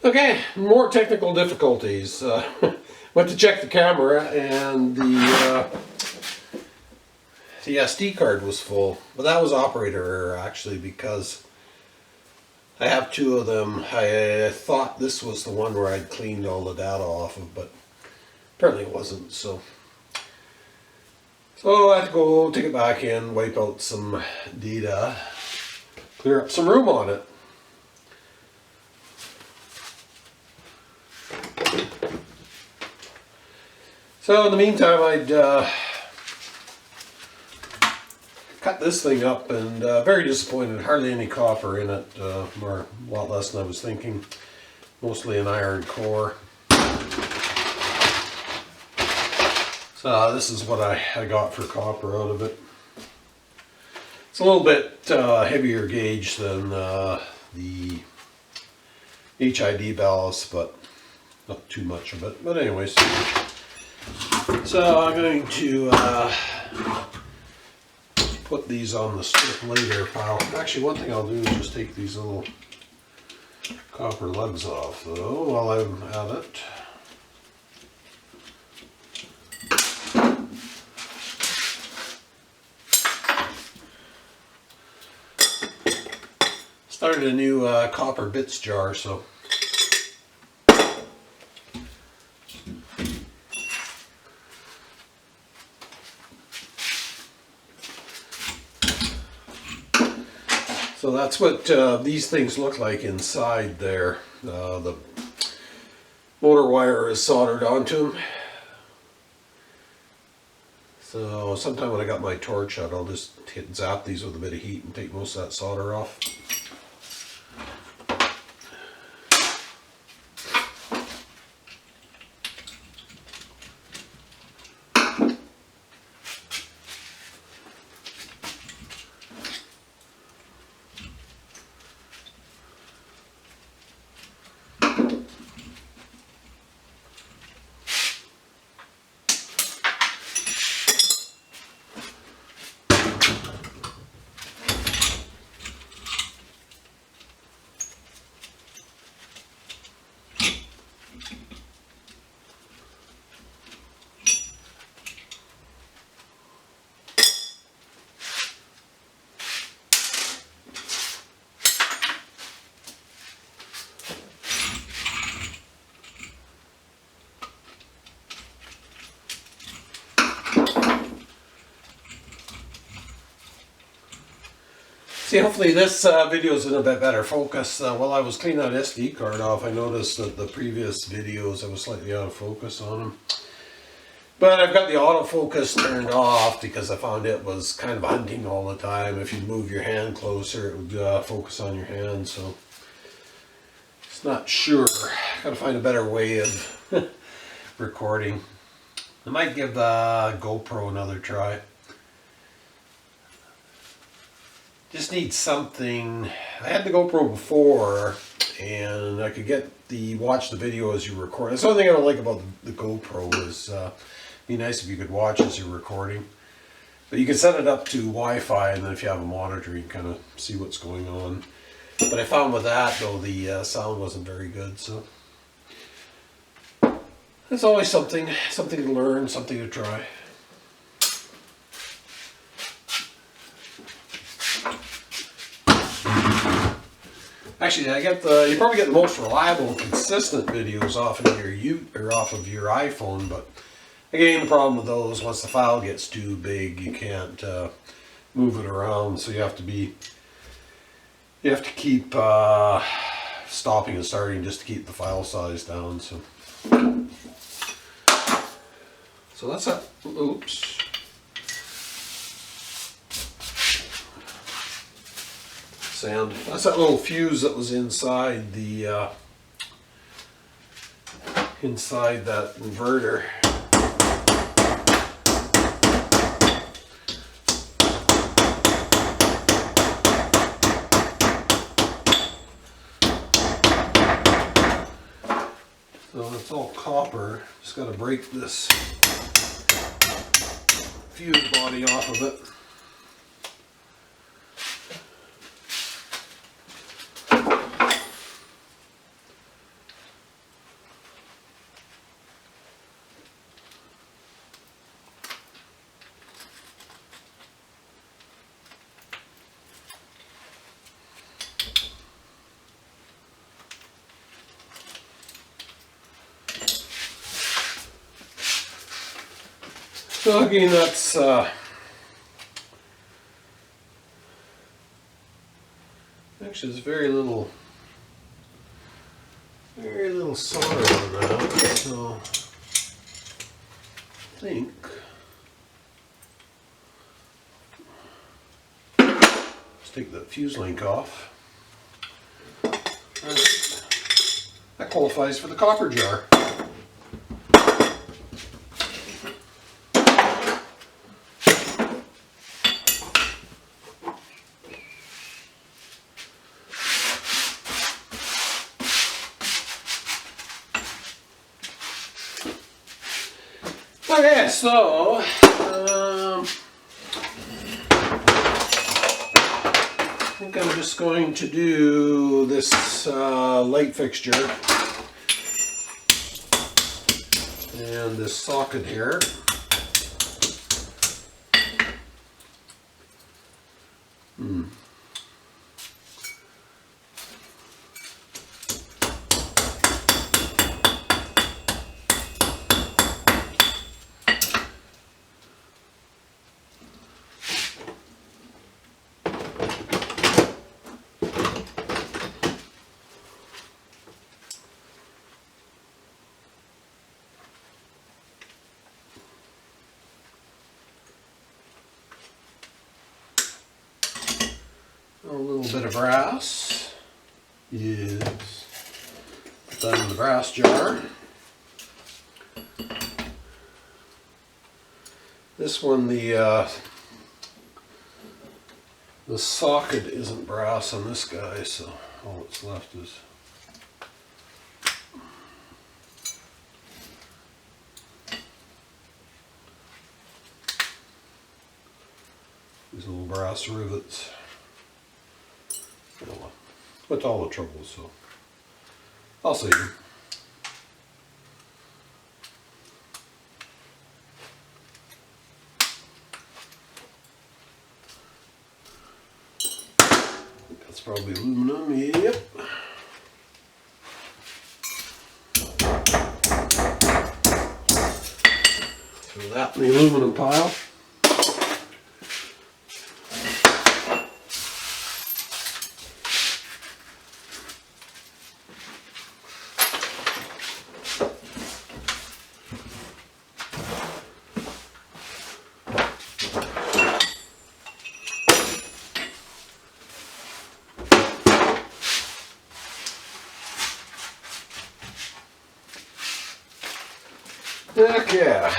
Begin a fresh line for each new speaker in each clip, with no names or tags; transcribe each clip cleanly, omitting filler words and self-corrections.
Okay, more technical difficulties. Went to check the camera and the SD card was full, but that was operator error actually, because I have two of them. I thought this was the one where I'd cleaned all the data off of, but apparently it wasn't. So I had to go take it back in, wipe out some data, clear up some room on it. So in the meantime, I'd cut this thing up, and very disappointed. Hardly any copper in it, or a lot less than I was thinking. Mostly an iron core. So this is what I got for copper out of it. It's a little bit heavier gauge than the HID ballast, but not too much of it. But anyways, so I'm going to put these on the strip later pile. Actually, one thing I'll do is just take these little copper lugs off though while I'm at it. Started a new copper bits jar, so that's what these things look like inside there. The motor wire is soldered onto them. So sometime when I got my torch out, I'll just zap these with a bit of heat and take most of that solder off. See, hopefully this video is in a bit better focus. While I was cleaning that SD card off, I noticed that the previous videos I was slightly out of focus on them. But I've got the autofocus turned off because I found it was kind of hunting all the time. If you move your hand closer, it would focus on your hand. So it's not sure. Got to find a better way of recording. I might give GoPro another try. Just need something. I had the GoPro before, and I could watch the video as you record. That's the only thing I don't like about the GoPro is it'd be nice if you could watch as you're recording. But you can set it up to Wi-Fi, and then if you have a monitor, you can kind of see what's going on. But I found with that though, the sound wasn't very good. So there's always something to learn, something to try. Actually, you probably get the most reliable, consistent videos off of your iPhone, but again, the problem with those, once the file gets too big, you can't move it around. So you have to keep stopping and starting just to keep the file size down. So that's that. Oops. Sound. That's that little fuse that was inside the inside that inverter. So it's all copper. Just got to break this fuse body off of it. So again, that's actually there's very little solder on that, so I think let's take the fuse link off. That qualifies for the copper jar. Okay, so I think I'm just going to do this light fixture and this socket here. A little bit of brass. Yes. Put that in the brass jar. This one, the socket isn't brass on this guy, so all that's left is these little brass rivets. With all the trouble, so I'll save them. That's probably aluminum, yep. Throw that in the aluminum pile. Okay.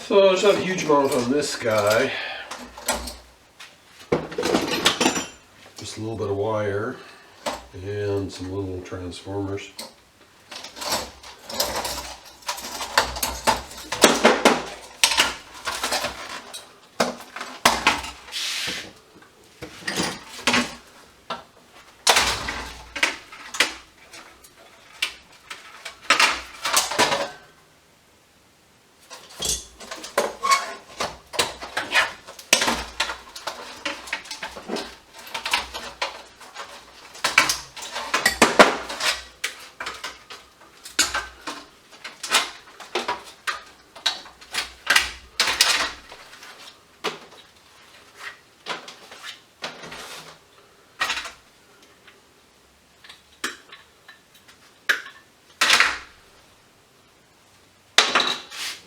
So there's not a huge amount on this guy. Just a little bit of wire and some little transformers.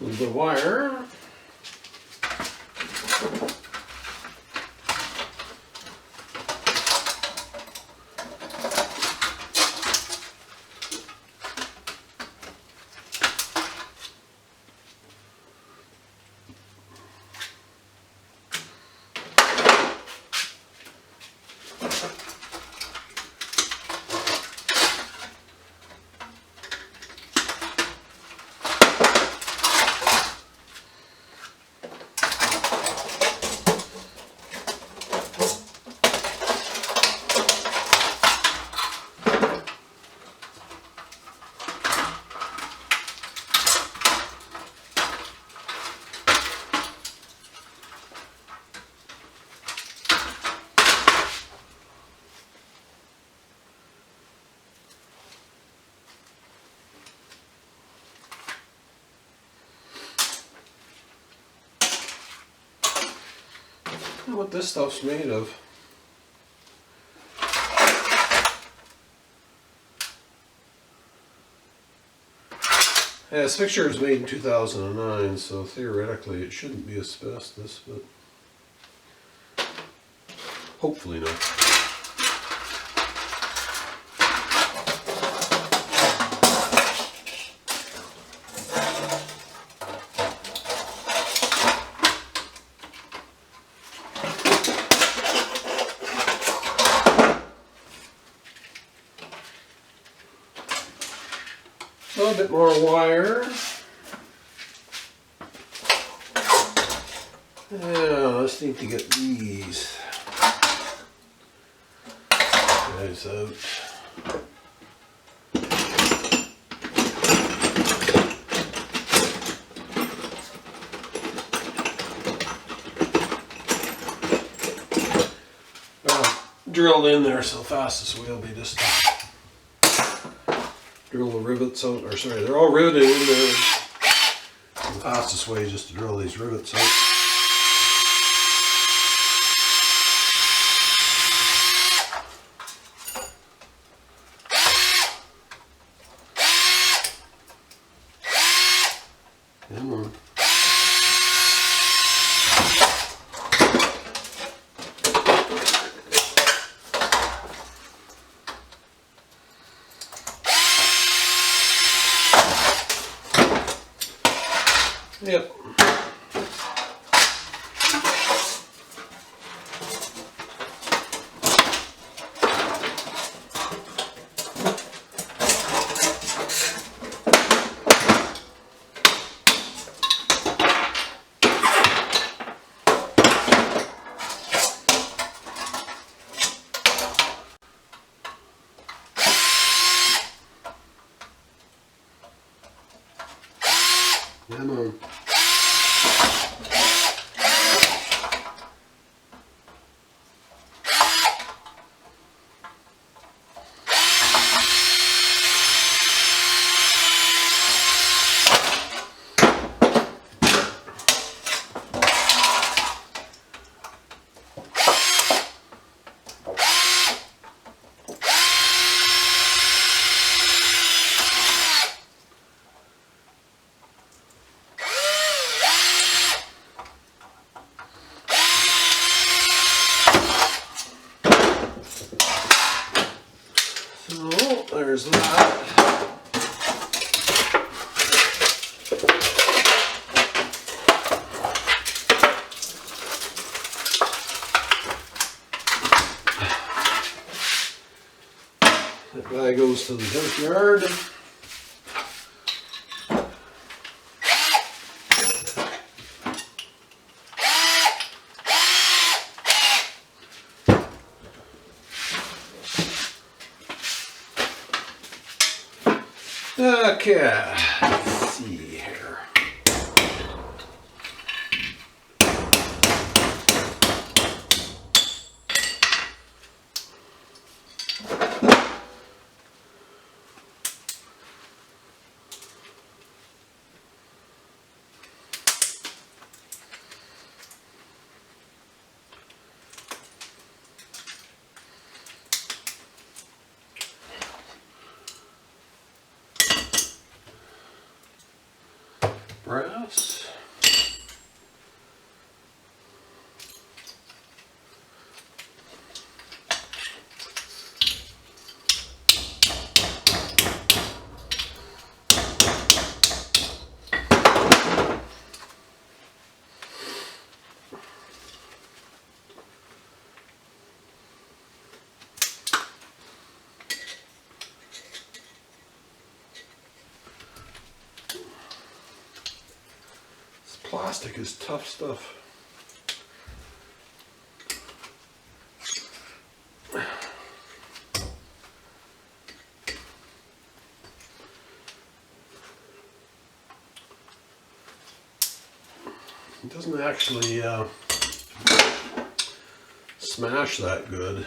A little bit of wire. know what this stuff's made of. Yeah, this fixture was made in 2009, so theoretically it shouldn't be asbestos, but hopefully not. So a bit more wire. Yeah, let's need to get these guys out. Well, drilled in there, so the fastest way will be just drill the rivets out, or sorry, they're all riveted in there. The fastest way is just to drill these rivets out. Come on. Yep. Come on. So there's that. That guy goes to the junkyard. Okay, let's see here. Brass. Plastic is tough stuff. It doesn't actually smash that good.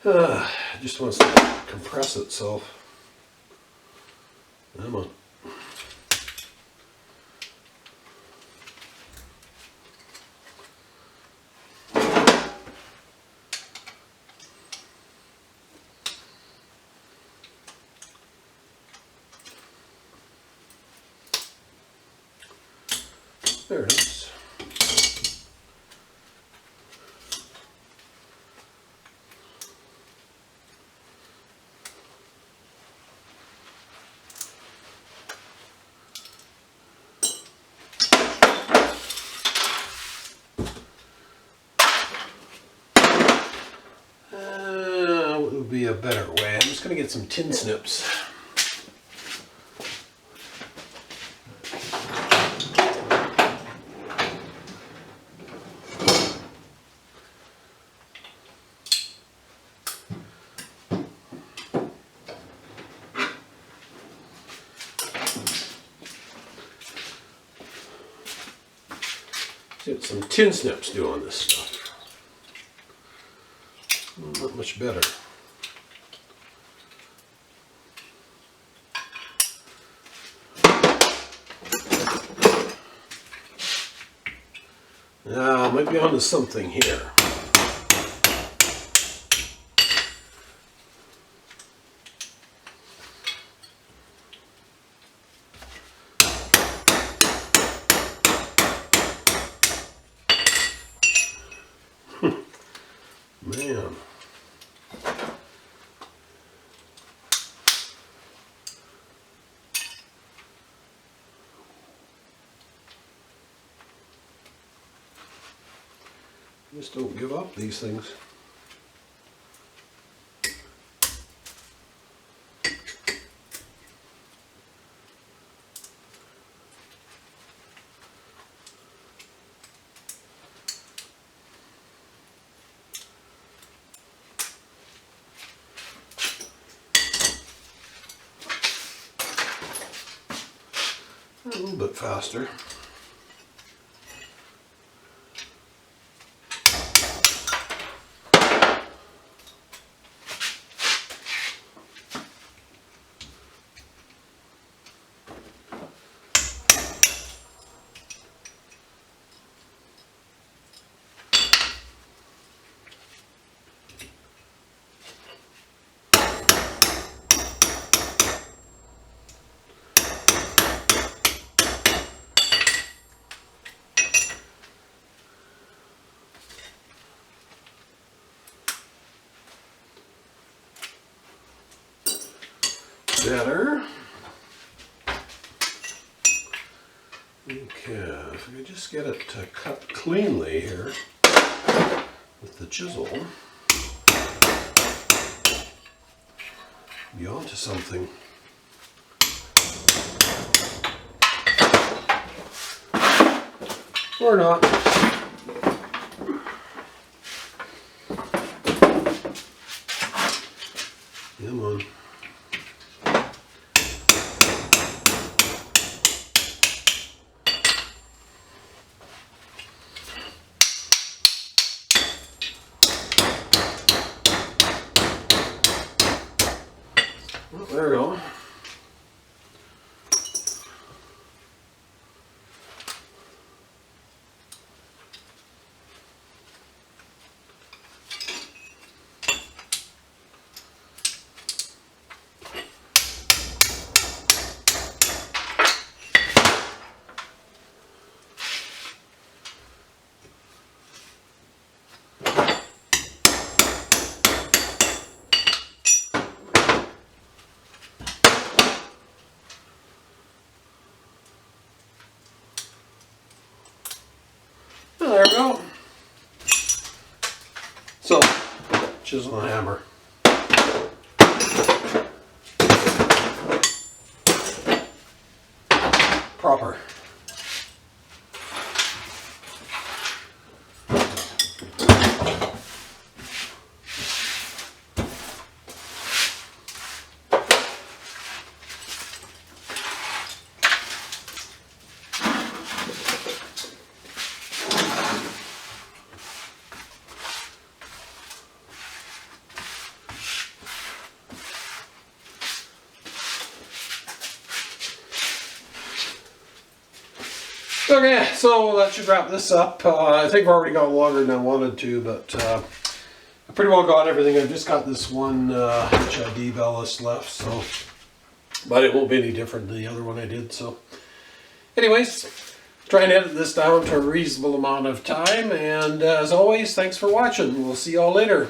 It just wants to compress itself. Come on. There it is. What would be a better way? I'm just going to get some tin snips. Get some tin snips doing this stuff. Not much better. Now, I might be onto something here. Man. Just don't give up these things. A little bit faster. Better. Okay, if we just get it to cut cleanly here with the chisel, be on to something. Or not. Come on. Well, there we go. There we go. So, chisel and hammer. Proper. Okay, so that should wrap this up. I think I've already got longer than I wanted to, but I pretty well got everything. I've just got this one HID ballast left, so, but it won't be any different than the other one I did. So, anyways, try and edit this down to a reasonable amount of time. And as always, thanks for watching. We'll see y'all later.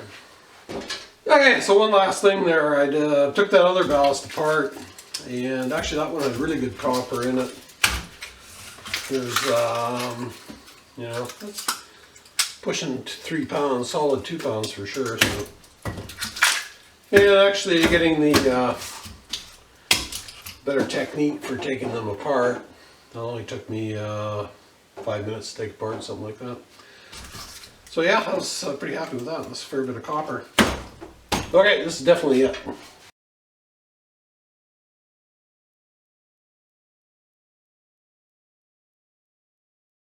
Okay, so one last thing there. I took that other ballast apart, and actually that one had really good copper in it. There's, you know, that's pushing 3 pounds, solid 2 pounds for sure. So. And actually getting the better technique for taking them apart. It only took me 5 minutes to take apart, something like that. So yeah, I was pretty happy with that. That's a fair bit of copper. Okay, this is definitely it.